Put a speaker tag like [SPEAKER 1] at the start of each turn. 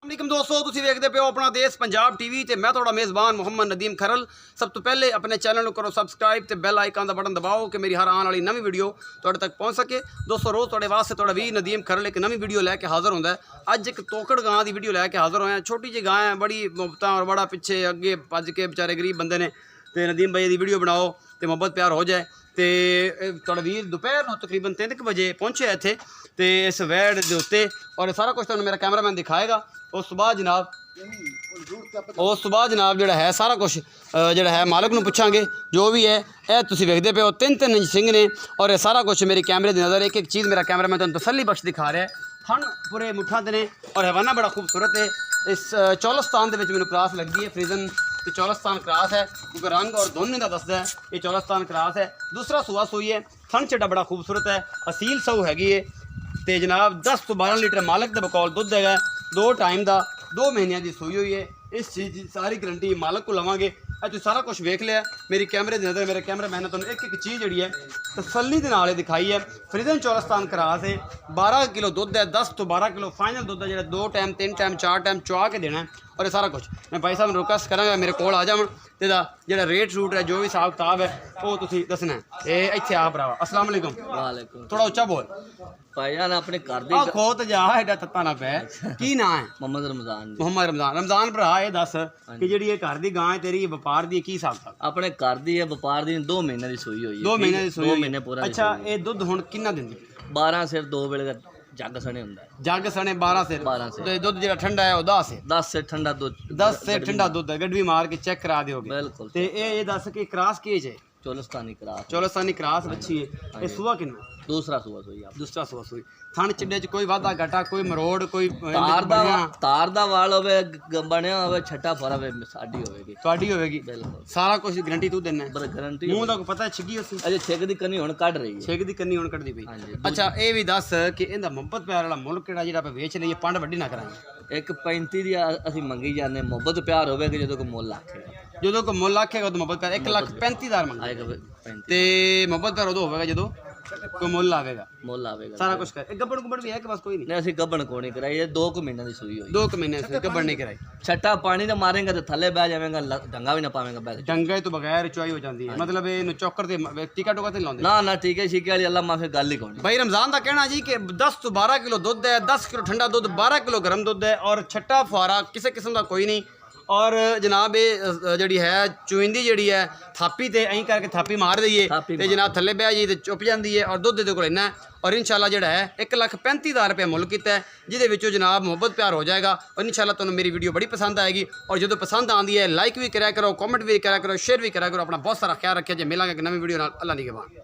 [SPEAKER 1] वालेकुम दोस्तों, तुसीं वेखदे पे हो अपना देश पंजाब टीवी ते मैं थोड़ा मेज़बान मुहम्मद नदीम खरल। सब तो पहले अपने चैनल को करो सबसक्राइब ते बैल आइकन का बटन दबाओ कि मेरी हर आने वाली नवी वीडियो तुहाडे तक पहुँच सके। दोस्तों रोज़ तुहाडे वास्ते तुहाडा वीर नदीम खरल एक नवी वीडियो लैके हाज़र होंदा है। अज एक तोकड़ गां की वीडियो लैके हाज़र होया। छोटी जी गां है, बड़ी मुफ्तां और बड़ा पिछे अगे भज के बेचारे गरीब बंदे ने ते नदीम भाई की वीडियो बनाओ तो मुहब्बत प्यार हो जाए। तो तुहाडा वीर दोपहर को तकरीबन 3 बजे पहुँचे इत्थे तो इस वैड़ के उत्ते और सारा कुछ तुहानूं मेरा कैमरामैन दिखाएगा। उस बाद जनाब जोड़ा है सारा कुछ जोड़ा है मालक नूं पुछांगे जो भी है। यह तुसीं वेखदे पे हो 3 इंच सिंह ने और यह सारा कुछ मेरी कैमरे की नज़र एक चीज़ मेरा कैमरामैन तुहानूं तसल्ली बख्श दिखा रहा है। थन पूरे मुठा दे ने और हैवाना बड़ा खूबसूरत है। इस चौलस्तान के मैनूं क्रास लगती है, फ्रीजन तो चौलस्तान क्रास है क्योंकि रंग और दोनों का दसदा है ये चौलस्तान क्रास है। दूसरा सूआ सूई है, थन चड्डा बड़ा खूबसूरत है, असील सऊ हैगी है। तो जनाब 10 तो 12 लीटर मालक के बकौल दुध है, 2 टाइम का 2 महीनों की सूई हुई है। इस चीज़ की सारी गारंटी मालक को लवांगे। तुम सारा कुछ वेख लिया मेरी कैमरे की नज़र, मेरे कैमरा मैन ने तुहानूं एक चीज़ जी है तसल्ली के नाल दिखाई है। फ्रीजन चौलस्तान क्रास है, 12 किलो दुध है, 10 तो 12 किलो फाइनल दुध है, जो 2 टाइम 3 टाइम 4 टाइम चुआ के देना है। और ये सारा कुछ मैं भाई साहब रिक्वेस्ट करांगा मेरे को आ जावन ते दा जेड़ा रेट रूट है जो भी हिसाब किताब है वो तुसीं दसना है। ये इत्थे आ भरावा। अस्सलाम वालेकुम।
[SPEAKER 2] वालेकुम।
[SPEAKER 1] थोड़ा उच्चा बोल
[SPEAKER 2] भाईजान अपने घर दी
[SPEAKER 1] खो तो जा एडा तत्ता ना पै। की नाम है?
[SPEAKER 2] मोहम्मद रमजान जी।
[SPEAKER 1] मोहम्मद रमजान। रमजान भरा ये दस कि जी ये घर की गां है तेरी व्यापार की की हिसाब था?
[SPEAKER 2] अपने घर दी है व्यापार दी 2 महीने की सूई हुई है।
[SPEAKER 1] 2 महीने की सूई
[SPEAKER 2] 2
[SPEAKER 1] हुई
[SPEAKER 2] महीने पूरा।
[SPEAKER 1] अच्छा ये दुध हुण किन्ना दिंदी?
[SPEAKER 2] 12 सिर 2 वेले का जग सने हुंदा है।
[SPEAKER 1] जग सने 12 से
[SPEAKER 2] 12 से।
[SPEAKER 1] तो दुध जेड़ा ठंडा है वो 10 है।
[SPEAKER 2] 10 से ठंडा दूध
[SPEAKER 1] 10 से ठंडा दुध है, गड्डी मार के चेक करा दोगे।
[SPEAKER 2] बिल्कुल।
[SPEAKER 1] ते ये दस कि क्रास केज है?
[SPEAKER 2] चौलस्तानी क्रास।
[SPEAKER 1] चौलस्तानी क्रास बच्ची है। ये सुआ किन्ना?
[SPEAKER 2] दूसरा सूआ सूई आप।
[SPEAKER 1] दूसरा सुआ सूई। थन चिड्डे च कोई वाधा घाटा, कोई मरोड़, कोई
[SPEAKER 2] तार दा वाल होवे बनया होवे, छट्टा फरा होवे, साडी होवेगी,
[SPEAKER 1] ਤੁਹਾਡੀ ਹੋਵੇਗੀ।
[SPEAKER 2] बिल्कुल
[SPEAKER 1] सारा कुछ गारंटी तू देना है।
[SPEAKER 2] पर गारंटी
[SPEAKER 1] ਮੂੰਹ ਦਾ ਕੋਈ ਪਤਾ ਛਿੱਗੀ ਉਸੇ
[SPEAKER 2] अजे छेक दी कनी हुण कढ रही है।
[SPEAKER 1] ਛਿੱਗ ਦੀ ਕੰਨੀ ਹੁਣ ਕੱਢਦੀ ਪਈ।
[SPEAKER 2] ਹਾਂਜੀ।
[SPEAKER 1] ਅੱਛਾ ਇਹ ਵੀ ਦੱਸ ਕਿ ਇਹਦਾ ਮੁਹੱਬਤ ਪਿਆਰ ਵਾਲਾ ਮੁੱਲ ਕਿਹੜਾ ਜਿਹੜਾ ਆਪਾਂ ਵੇਚ ਲਈਏ ਪੰਡ ਵੱਡੀ ਨਾ ਕਰਾਂਗੇ?
[SPEAKER 2] 1.35 ਦੀ ਅਸੀਂ ਮੰਗੀ ਜਾਂਦੇ, ਮੁਹੱਬਤ ਪਿਆਰ ਹੋਵੇ ਕਿ ਜਦੋਂ ਕੋ ਮੁੱਲ ਆਖੇਗਾ।
[SPEAKER 1] ਜਦੋਂ ਕੋ ਮੁੱਲ ਆਖੇਗਾ ਤਾਂ ਮੁਹੱਬਤ ਪਿਆਰ 1,35,000 ਮੰਗੇ
[SPEAKER 2] ਆਏਗਾ 35
[SPEAKER 1] ਤੇ ਮੁਹੱਬਤ ਪਿਆਰ ਉਦੋਂ ਹੋਵੇਗਾ ਜਦੋਂ ਕੋਈ ਮੁੱਲ ਆਵੇਗਾ।
[SPEAKER 2] ਮੁੱਲ ਆਵੇਗਾ
[SPEAKER 1] ਸਾਰਾ ਕੁਝ ਕਰ ਇਹ ਗੱਬੜ ਗੁੱਬੜ ਵੀ ਹੈ ਕਿ ਬਸ ਕੋਈ ਨਹੀਂ?
[SPEAKER 2] ਨਹੀਂ ਅਸੀਂ ਗੱਬਣ ਕੋ ਨਹੀਂ ਕਰਾਈ, ਇਹ 2 ਮਹੀਨਿਆਂ ਦੀ ਸੂਈ ਹੋਈ।
[SPEAKER 1] 2 ਮਹੀਨੇ ਸੇ ਗੱਬੜ ਨਹੀਂ ਕਰਾਈ।
[SPEAKER 2] ਛੱਟਾ ਪਾਣੀ ਦਾ ਮਾਰੇਗਾ ਤੇ ਥੱਲੇ ਬਹਿ ਜਾਵੇਗਾ, ਡੰਗਾ ਵੀ ਨਾ ਪਾਵੇਗਾ ਬਹਿ।
[SPEAKER 1] ਡੰਗੇ ਤੋਂ ਬਗੈਰ ਚੁਆਈ ਹੋ ਜਾਂਦੀ ਹੈ, ਮਤਲਬ ਇਹਨੂੰ ਚੌਕਰ ਤੇ ਟੀਕਾ ਟੋਕਾ ਤੇ ਲਾਉਂਦੇ
[SPEAKER 2] ਨਾ ਨਾ ਠੀਕ ਹੈ ਸ਼ੀਕੇ ਵਾਲੀ ਅੱਲਾ ਮਾਫੀ ਗੱਲ ਹੀ ਕੋਣੀ।
[SPEAKER 1] भाई रमज़ान का कहना जी कि 10 तो 12 किलो दुध है, 10 किलो ठंडा दुध, 12 किलो गर्म दुध है और छट्टा फुआरा किसी किस्म का कोई नहीं। और जनाब ये जी है चुइंदी जी है थापी ते अं करके थापी मार दईए तो जनाब थले बह जाइए तो चुप जाती है और दुध को इन्ना और इंशाल्लाह जो है 1,35,000 रुपया मुल किया है जिहदे जनाब मुहब्बत प्यार हो जाएगा। और इंशाल्लाह तुहानूं मेरी वीडियो बड़ी पसंद आएगी और जो पसंद आती है लाइक भी करा करो, कॉमेंट भी करा करो, शेयर भी करा करो। अपना बहुत सारा ख्याल रखिए। जे मिलांगे एक नवी वीडियो नाल। अल्लाह निगहबान।